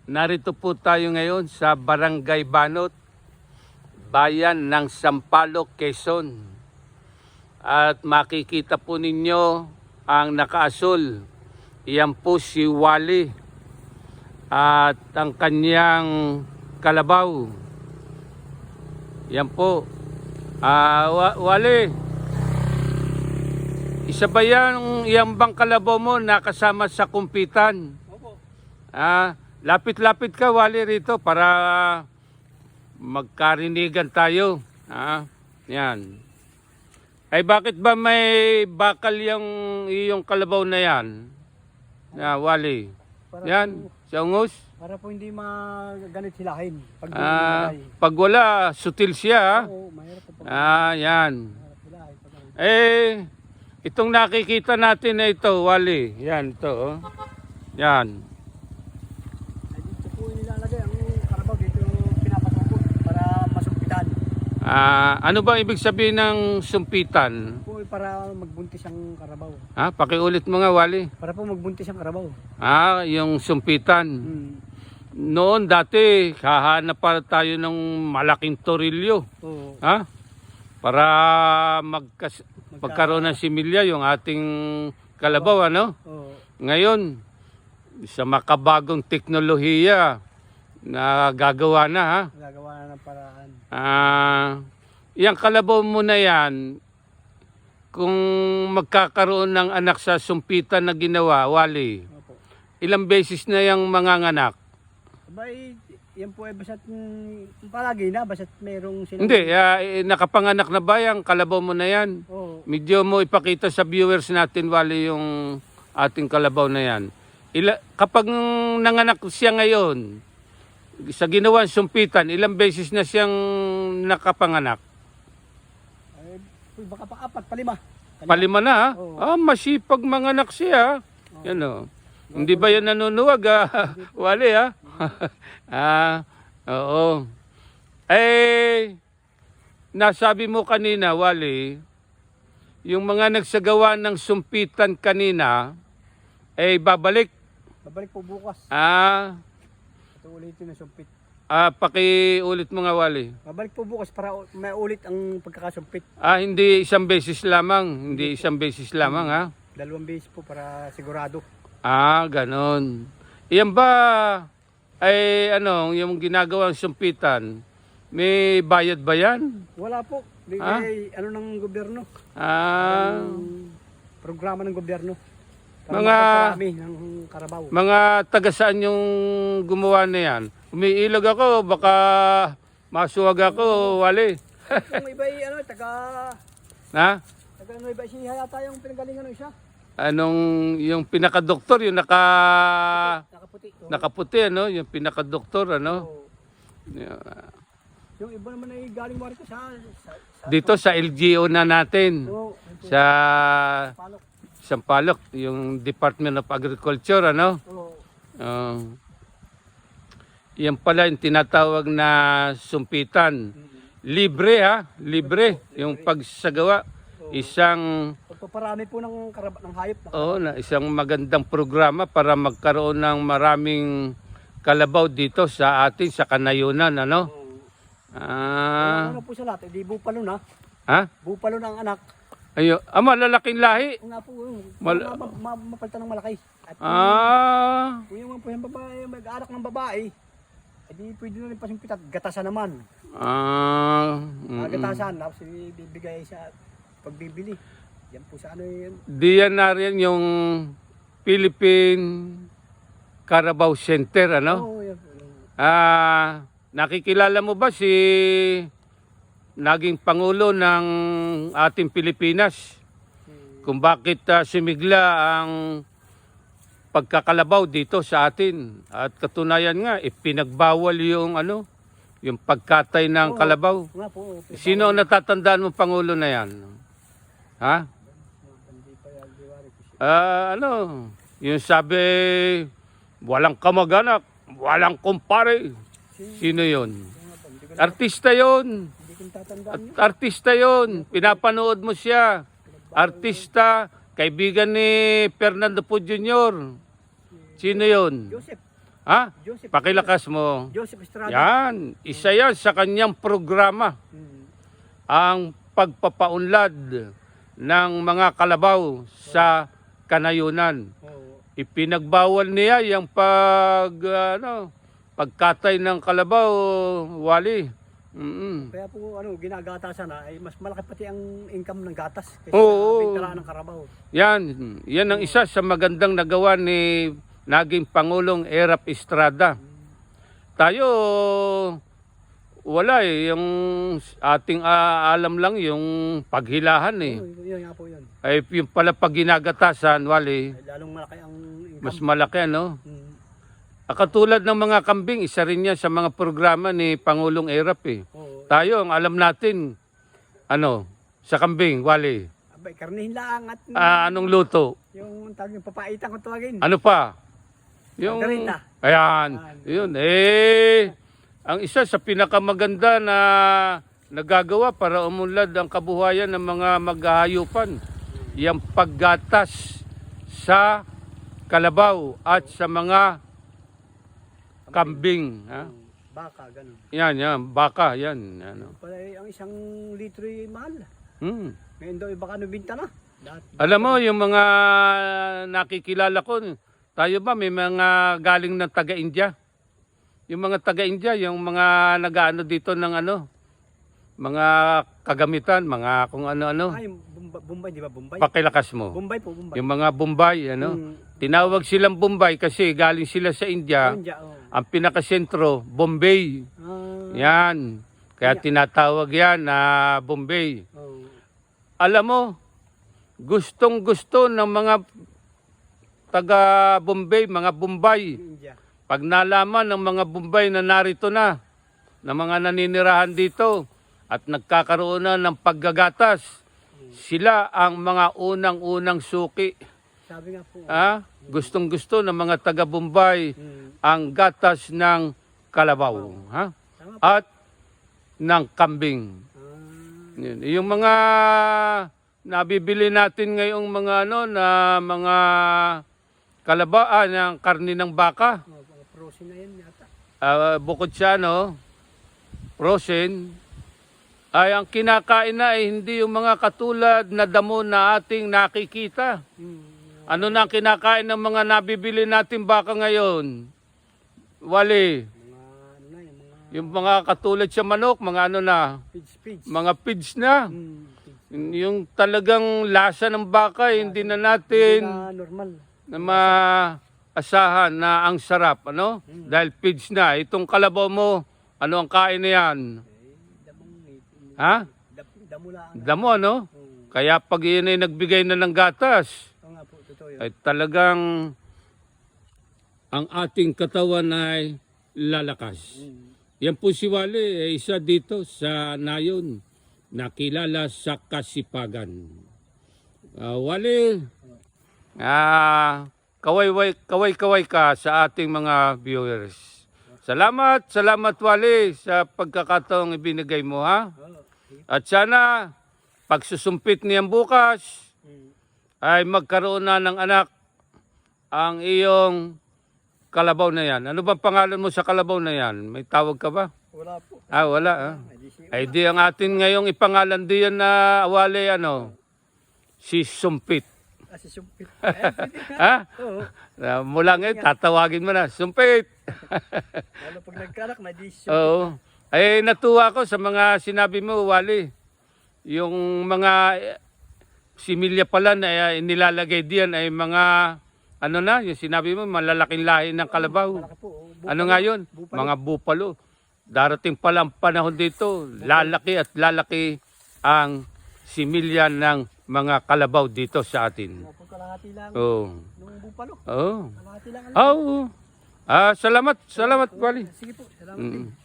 Narito po tayo ngayon sa Barangay Banot, bayan ng Sampaloc, Quezon. At makikita po ninyo ang nakaasul. Iyan po si Wally at ang kanyang kalabaw. Yan po. Wally, isa ba yan bang kalabaw mo nakasama sa kumpitan? Opo. Lapit-lapit ka, Wally, rito para magkarinigan tayo. Yan. Ay bakit ba may bakal yung iyong kalabaw na yan? Wally. Yan, sa ungos. Para po hindi maganit silahin. Pag wala, sutil siya. Oo, mahirap po. Yan. Mahirap silahin. Itong nakikita natin na ito, Wally. Yan, ito. Oh. Yan. Dito po nilalagay ang karabaw. Dito pinapasukot para masumpitan. Ano ba ibig sabihin ng sumpitan? Po para magbuntis ang karabaw. Pakiulit mo nga, Wally. Para po magbuntis ang karabaw. Yung sumpitan. Noon dati, hahanap para tayo ng malaking torilyo. Oo. Para magkaroon ng similya yung ating kalabaw, ano? Oo. Ngayon, sa makabagong teknolohiya na gagawa na, Gagawa na ng paraan. yung kalabaw mo na yan, kung magkakaroon ng anak sa sumpitan na ginawa, Wally, Opo. ilang beses na yung manganganak? Abay, yan po ay basta't palagi na, basta't merong silang... Hindi, nakapanganak na ba yung kalabaw mo na yan? Oo. Medyo mo ipakita sa viewers natin, Wally, yung ating kalabaw na yan. Kapag nanganak siya ngayon, sa ginawang sumpitan, ilang beses na siyang nakapanganak? Ay, baka pa apat, palima. Palima na, ha? Oo. Masipag manganak siya. Yan o. Hindi ba yan nanunuwag, Wally, ha? Oo. Nasabi mo kanina, Wally, yung mga nagsagawa ng sumpitan kanina, babalik. Babalik po bukas. Ito ulitin na sumpit. Pakiulit mo nga, Wally. Babalik po bukas para maulit ang pagkakasumpit. Hindi isang beses lamang. Hindi isang beses lamang, ha? 2 beses po para sigurado. Ganon. Iyan ba yung ginagawang sumpitan, may bayad ba yan? Wala po. Bigay ng gobyerno. Programa ng gobyerno. Para makaparami ng karabaw. Mga taga saan yung gumawa na yan? Umiilag ako, baka masuwag ako, Wally. Yung iba ay taga Nueva Ecija yata yung pinanggalingan ng isa. Yung pinakadoktor, yung Nakaputi. nakaputi, ano? Yung pinakadoktor, ano? Oo. Yung iba naman ay galing mo rito sa Dito sa LGO na natin. Sa Palok. Sampaloc, yung Department of Agriculture, ano? Oo. Yan pala yung tinatawag na sumpitan. Libre, ha? Libre. Yung pagsagawa. Isang Pagpaparami po ng hayop. isang magandang programa para magkaroon ng maraming kalabaw dito sa atin, sa kanayunan, ano? Ano po sa lahat? Di bupalo na. Bupalo na ang anak. Malalaking lahi. Nga po, mapalitan ng malaki. At kung yung po yung babae, mag-anak ng babae, di pwede na rin pasumpitat. Gatasan naman. Gatasan, tapos ibibigay sa pagbibili. Yan po sa yun. Diyan na rin yung Philippine Carabao Center, ano? Oo, yan. Nakikilala mo ba si naging Pangulo ng ating Pilipinas? Kung bakit sumigla ang pagkakalabaw dito sa atin? At katunayan nga, pinagbawal yung yung pagkatay ng kalabaw. Nga po. Sino ang natatandaan mo Pangulo na yan? Yung sabi, walang kamag-anak, walang kumpare. Sino yun? Artista yun. Hindi ko tatandaan yun. Artista yun. Pinapanood mo siya. Artista, kaibigan ni Fernando Po Jr. Sino yun? Joseph. Ha? Joseph. Pakilakas mo. Joseph Estrada. Yan. Isa yan sa kanyang programa. Ang pagpapaunlad ng mga kalabaw sa kanayunan. Oo. Ipinagbawal niya yung pagkatay ng kalabaw, wali. Kaya po ginagatasan na ay mas malaki pati ang income ng gatas kaysa Oo. bintara ng karabaw. Yan ang isa sa magandang nagawa ni naging Pangulong Erap Estrada. Tayo, wala yung ating alam lang yung paghilahan Yun nga po yun. Ay yung pala pag ginagatasan, wali, Ay, lalong malaki ang income. mas malaki ano. Mm. Katulad ng mga kambing, isa rin yan sa mga programa ni Pangulong Erap Oo. Tayo, ang alam natin, sa kambing, wali. Abay, karnihin lang at Anong luto? yung tawag yung papaitan kung tawagin. Ano pa? Yung, Margarita. ayan, yun. Ang isa sa pinakamaganda na nagagawa para umunlad ang kabuhayan ng mga maghahayupan, yung paggatas sa kalabaw at sa mga kambing. Ha? Baka, ganun. Yan, baka, yan. Pala ang isang litro ay mahal. Hmm. Ngayon daw baka nabinta na. Alam mo, yung mga nakikilala ko, tayo ba may mga galing ng taga-India? Yung mga taga-India, yung mga nag-ano dito ng mga kagamitan, mga kung ano-ano. Ay, Bombay, di ba? Bombay? Pakilakas mo. Bombay po, Bombay. Yung mga Bombay, tinawag silang Bombay kasi galing sila sa India. India, oh. Ang pinakasentro, Bombay. Yan. Kaya tinatawag yan na Bombay. Oh. Alam mo, gustong-gusto ng mga taga Bombay, mga Bombay. India. Pag nalaman ng mga Bombay na narito na, na mga naninirahan dito at nagkakaroon na ng paggagatas, sila ang mga unang-unang suki. Sabi nga po. Gustong-gusto ng mga taga Bombay ang gatas ng kalabaw, at ng kambing. Yun. Yung mga nabibili natin ngayong mga na mga kalabaw, ng karni ng baka. Frozen na yan yata. Bukod sa frozen, ay ang kinakain na ay hindi yung mga katulad na damo na ating nakikita. Ano na ang kinakain ng mga nabibili natin baka ngayon? Wali. Yung mga katulad sa manok, mga Pids. mga pids na. Yung talagang lasa ng baka, hindi na natin Normal. na maasahan na ang sarap, Dahil pids na. Itong kalabaw mo, ano ang kain na yan? Ha? Damo lang. Damo, Kaya pag yun ay nagbigay na ng gatas, Oo nga po, totoo yun. ay talagang ang ating katawan ay lalakas. Yan po si Wally, ay isa dito sa nayon na kilala sa kasipagan. Wally, kaway-kaway ka sa ating mga viewers. Salamat Wally sa pagkakataong ibinigay mo, ha? At sana pagsusumpit niyan bukas ay magkaroon na ng anak ang iyong kalabaw na yan. Ano bang pangalan mo sa kalabaw na yan? May tawag ka ba? Wala po. Wala. Ay di ang atin ngayong ipangalan diyan na Wally, si Sumpit. Si Sumpit. Ha? Oo. Mula ngayon, tatawagin mo na, Sumpit. Lalo pag nagkarak na di Sumpit. Oo. Ay natuwa ko sa mga sinabi mo, Wally. Yung mga similya pala na inilalagay diyan ay mga yung sinabi mo, malalaking lahi ng kalabaw. Malaki po. Ano nga yun? Bupalo. Mga bupalo. Darating pala ang panahon dito, lalaki at lalaki ang similya ng mga kalabaw dito sa atin. Kalahati lang. Oo. Nung bupalo. Oo. Kalahati lang. Oo. Salamat, Wally. Sige po. Salamat.